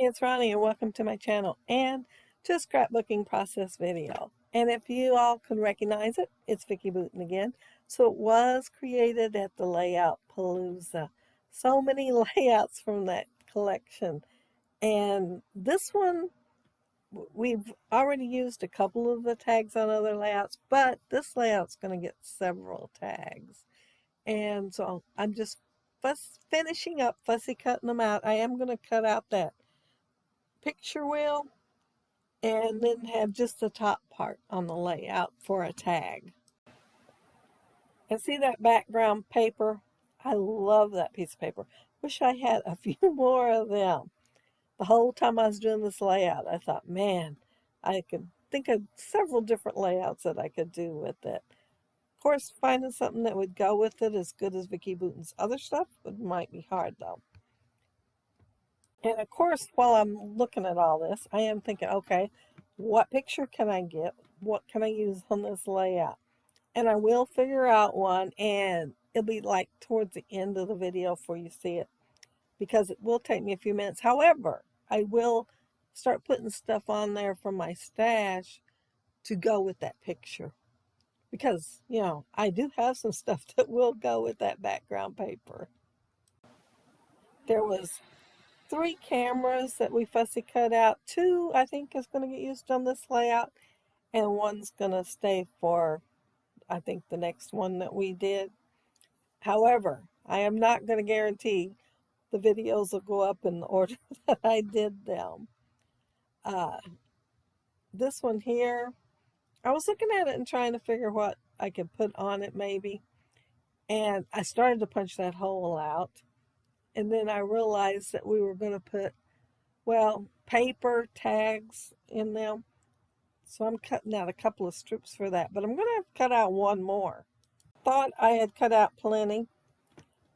it's Ronnie and welcome to my channel and to a scrapbooking process video. And if you all can recognize it, it's Vicki Boutin again. So it was created at the Layout Palooza. So many layouts from that collection. And this one, we've already used a couple of the tags on other layouts, but this layout's going to get several tags. And so I'm just finishing up, fussy cutting them out. I am going to cut out that picture wheel and then have just the top part on the layout for a tag. And see that background paper? I love that piece of paper. Wish I had a few more of them. The whole time I was doing this layout, I thought, man, I could think of several different layouts that I could do with it. Of course, finding something that would go with it as good as Vicki Boutin's other stuff might be hard though. And of course, while I'm looking at all this, I am thinking, okay, what picture can I get? What can I use on this layout? And I will figure out one, and it'll be like towards the end of the video before you see it, because it will take me a few minutes. However, I will start putting stuff on there from my stash to go with that picture. Because, you know, I do have some stuff that will go with that background paper. There was 3 cameras that we fussy cut out. 2, I think, is going to get used on this layout. And 1's going to stay for, I think, the next one that we did. However, I am not going to guarantee the videos will go up in the order that I did them. This one here, I was looking at it and trying to figure what I could put on it maybe. And I started to punch that hole out. And then I realized that we were going to put, well, paper tags in them. So I'm cutting out a couple of strips for that. But I'm going to have to cut out one more. Thought I had cut out plenty.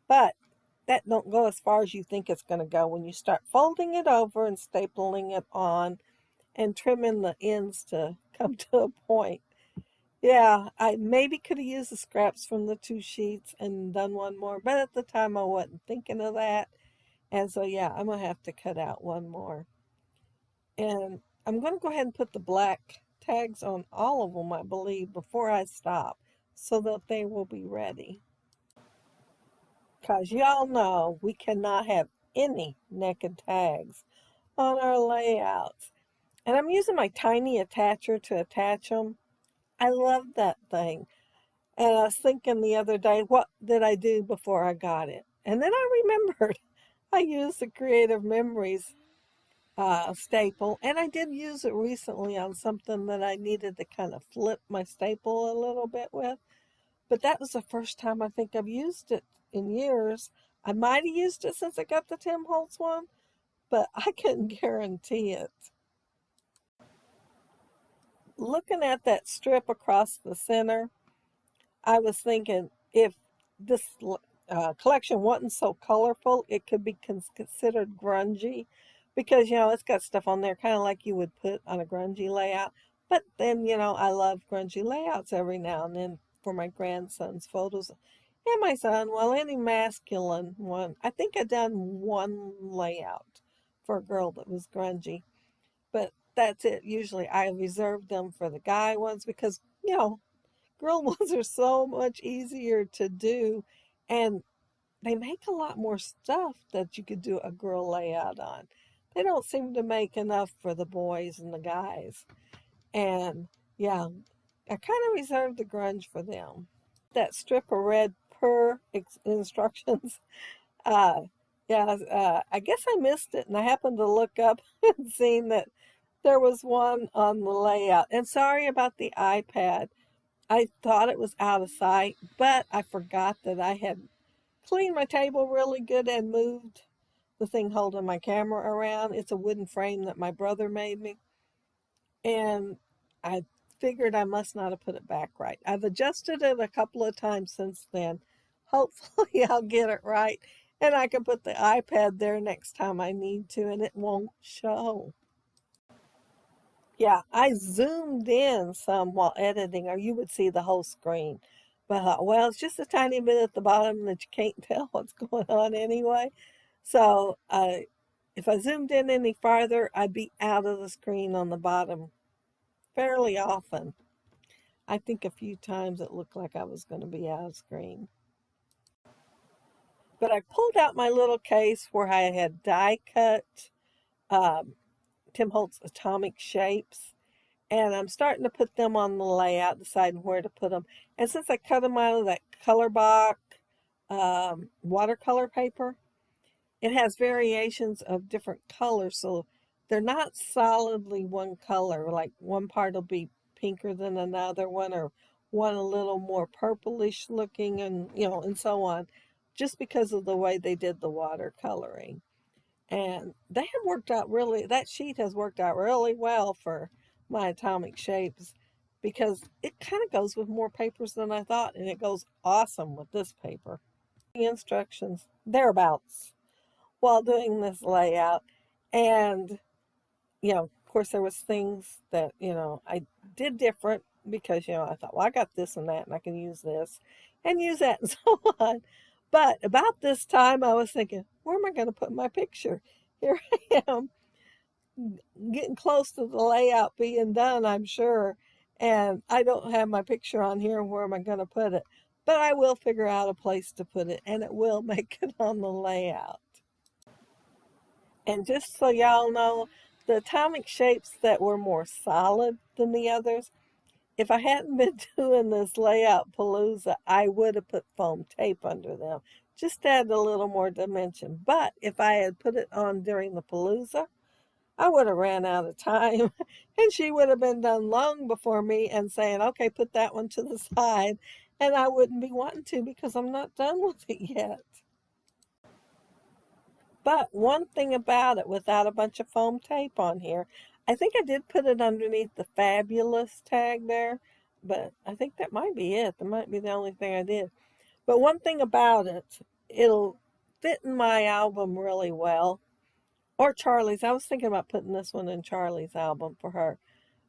But that don't go as far as you think it's going to go when you start folding it over and stapling it on and trimming the ends to come to a point. Yeah, I maybe could have used the scraps from the 2 sheets and done one more, but at the time I wasn't thinking of that. And so, yeah, I'm going to have to cut out one more. And I'm going to go ahead and put the black tags on all of them, I believe, before I stop, so that they will be ready. Because y'all know we cannot have any naked tags on our layouts. And I'm using my tiny attacher to attach them. I love that thing. And I was thinking the other day, what did I do before I got it? And then I remembered I used the Creative Memories staple. And I did use it recently on something that I needed to kind of flip my staple a little bit with. But that was the first time I think I've used it in years. I might have used it since I got the Tim Holtz one, but I couldn't guarantee it. Looking at that strip across the center, I was thinking if this collection wasn't so colorful, it could be considered grungy, because, you know, it's got stuff on there kind of like you would put on a grungy layout. But then, you know, I love grungy layouts every now and then for my grandson's photos. And my son, well, any masculine one. I think I done one layout for a girl that was grungy. But that's it. Usually I reserve them for the guy ones because, you know, girl ones are so much easier to do. And they make a lot more stuff that you could do a girl layout on. They don't seem to make enough for the boys and the guys. And yeah, I kind of reserved the grunge for them. That strip of red per instructions. I guess I missed it, and I happened to look up and seen that there was one on the layout. And sorry about the iPad. I thought it was out of sight, but I forgot that I had cleaned my table really good and moved the thing holding my camera around. It's a wooden frame that my brother made me. And I figured I must not have put it back right. I've adjusted it a couple of times since then. Hopefully I'll get it right. And I can put the iPad there next time I need to, and it won't show. Yeah, I zoomed in some while editing, or you would see the whole screen. But I thought, well, it's just a tiny bit at the bottom that you can't tell what's going on anyway. So if I zoomed in any farther, I'd be out of the screen on the bottom fairly often. I think a few times it looked like I was going to be out of screen. But I pulled out my little case where I had die cut um, Tim Holtz atomic shapes. And I'm starting to put them on the layout, deciding where to put them. And since I cut them out of that color box watercolor paper, it has variations of different colors. So they're not solidly one color. Like one part will be pinker than another one, or one a little more purplish looking, and and so on, just because of the way they did the watercoloring. And they have worked out really, that sheet has worked out really well for my atomic shapes, because it kind of goes with more papers than I thought, and it goes awesome with this paper. The instructions thereabouts while doing this layout. And of course there was things that I did different, because I thought, well, I got this and that and I can use this and use that and so on. But about this time I was thinking, where am I going to put my picture? Here I am getting close to the layout being done, I'm sure, and I don't have my picture on here. Where am I going to put it? But I will figure out a place to put it, and it will make it on the layout. And just so y'all know, the atomic shapes that were more solid than the others, if I hadn't been doing this layout palooza, I would have put foam tape under them, just to add a little more dimension. But if I had put it on during the palooza, I would have ran out of time, and she would have been done long before me and saying, okay, put that one to the side. And I wouldn't be wanting to, because I'm not done with it yet. But one thing about it, without a bunch of foam tape on here, I think I did put it underneath the fabulous tag there, but I think that might be it. That might be the only thing I did. But one thing about it, it'll fit in my album really well. Or Charlie's. I was thinking about putting this one in Charlie's album for her.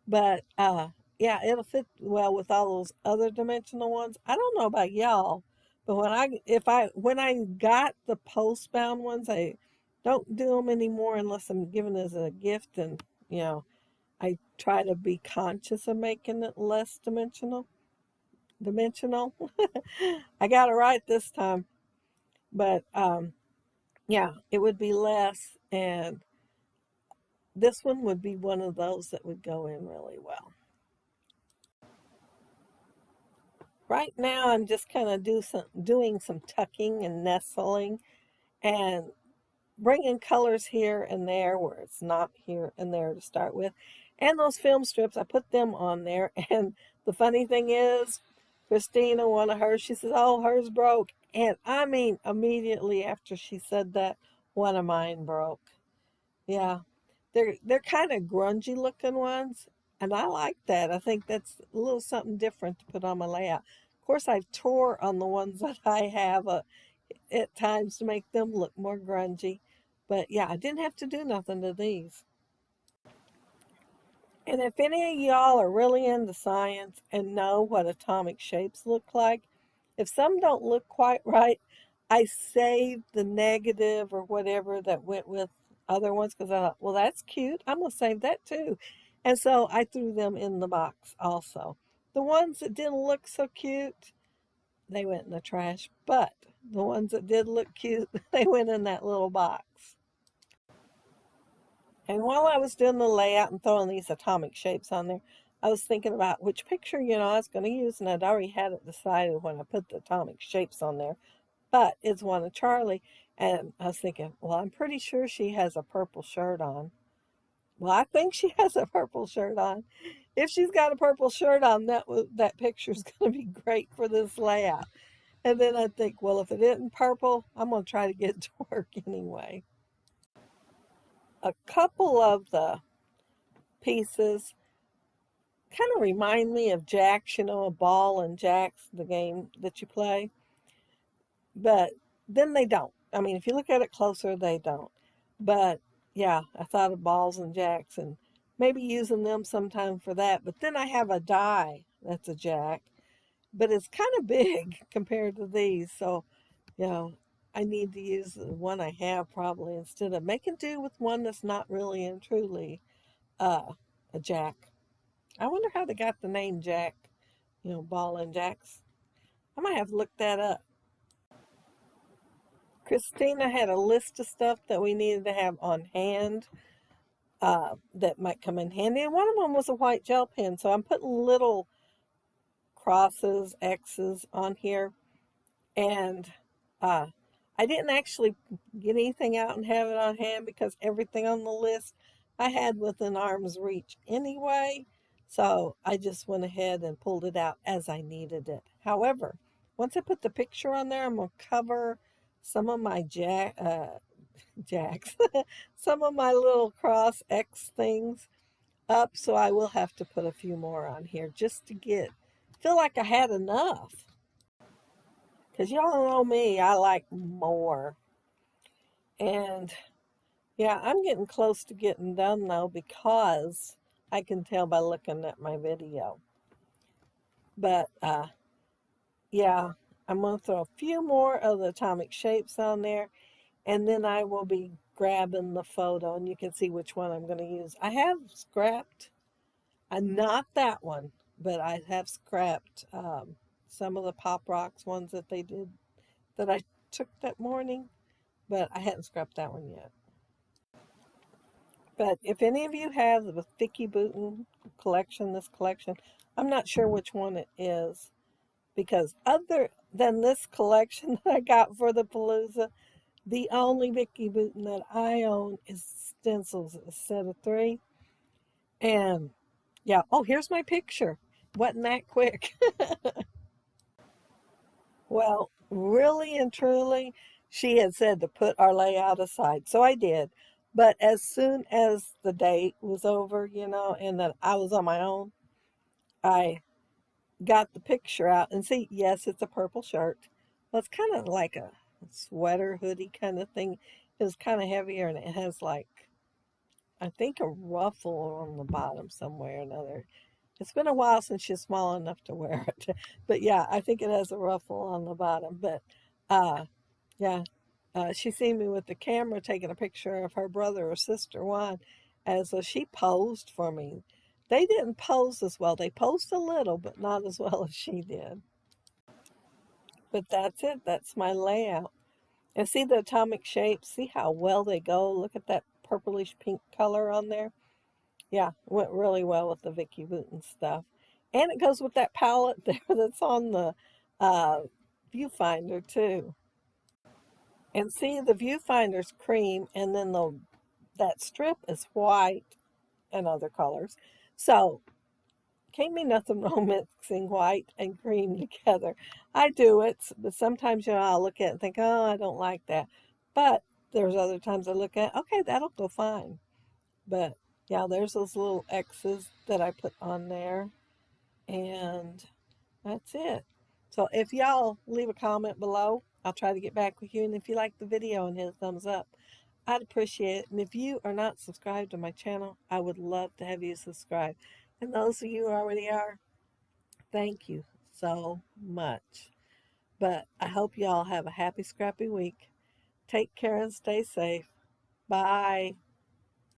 But yeah, it'll fit well with all those other dimensional ones. I don't know about y'all, but when I got the post bound ones, I don't do them anymore unless I'm giving it as a gift, and I try to be conscious of making it less dimensional. Dimensional. I got it right this time, but yeah, it would be less, and this one would be one of those that would go in really well. Right now, I'm just kind of doing some tucking and nestling, and bringing colors here and there where it's not here and there to start with. And those film strips, I put them on there. And the funny thing is, Christina, one of hers, she says, oh, hers broke. And I mean, immediately after she said that, one of mine broke. Yeah, they're kind of grungy looking ones, and I like that. I think that's a little something different to put on my layout. Of course, I've tore on the ones that I have at times to make them look more grungy. But yeah, I didn't have to do nothing to these. And if any of y'all are really into science and know what atomic shapes look like, if some don't look quite right, I saved the negative or whatever that went with other ones, because I thought, well, that's cute. I'm going to save that too. And so I threw them in the box also. The ones that didn't look so cute, they went in the trash. But the ones that did look cute, they went in that little box. And while I was doing the layout and throwing these atomic shapes on there, I was thinking about which picture, I was going to use, and I'd already had it decided when I put the atomic shapes on there. But it's one of Charlie, and I was thinking, well, I'm pretty sure she has a purple shirt on. Well, I think she has a purple shirt on. If she's got a purple shirt on, that picture is going to be great for this layout. And then I think, well, if it isn't purple, I'm going to try to get it to work anyway. A couple of the pieces kind of remind me of jacks, a ball and jacks, the game that you play. But then they don't. I mean, if you look at it closer, they don't. But yeah, I thought of balls and jacks and maybe using them sometime for that. But then I have a die that's a jack, but it's kind of big compared to these. So, you know, I need to use the one I have probably instead of making do with one that's not really and truly uh, a jack. I wonder how they got the name Jack, ball and jacks. I might have to look that up. Christina had a list of stuff that we needed to have on hand that might come in handy. And one of them was a white gel pen. So I'm putting little crosses, X's on here. And uh, I didn't actually get anything out and have it on hand because everything on the list I had within arm's reach anyway. So I just went ahead and pulled it out as I needed it. However, once I put the picture on there, I'm going to cover some of my jacks, some of my little cross X things up. So I will have to put a few more on here just to feel like I had enough. Because y'all know me, I like more. And yeah, I'm getting close to getting done though because I can tell by looking at my video. But yeah, I'm going to throw a few more of the atomic shapes on there. And then I will be grabbing the photo and you can see which one I'm going to use. I have scrapped, not that one, but I have scrapped some of the Pop Rocks ones that they did that I took that morning, but I hadn't scrapped that one yet. But if any of you have the Vicki Boutin collection, this collection, I'm not sure which one it is because other than this collection that I got for the Palooza, the only Vicki Boutin that I own is stencils, a set of 3. And yeah, oh, here's my picture. Wasn't that quick? Well, really and truly, she had said to put our layout aside. So I did. But as soon as the date was over, and that I was on my own, I got the picture out. And see, yes, it's a purple shirt. Well, it's kind of like a sweater hoodie kind of thing. It's kind of heavier and it has like, I think, a ruffle on the bottom somewhere or another. It's been a while since she's small enough to wear it. But yeah, I think it has a ruffle on the bottom. But yeah, she seen me with the camera taking a picture of her brother or sister one. And so she posed for me. They didn't pose as well. They posed a little, but not as well as she did. But that's it. That's my layout. And see the atomic shapes? See how well they go? Look at that purplish pink color on there. Yeah, went really well with the Vicki Boutin stuff. And it goes with that palette there that's on the uh, viewfinder too. And see, the viewfinder's cream, and then that strip is white and other colors. So, can't be nothing wrong mixing white and cream together. I do it, but sometimes, I'll look at it and think, oh, I don't like that. But there's other times I look at, okay, that'll go fine. But yeah, there's those little X's that I put on there. And that's it. So if y'all leave a comment below, I'll try to get back with you. And if you like the video and hit a thumbs up, I'd appreciate it. And if you are not subscribed to my channel, I would love to have you subscribe. And those of you who already are, thank you so much. But I hope y'all have a happy, scrappy week. Take care and stay safe. Bye.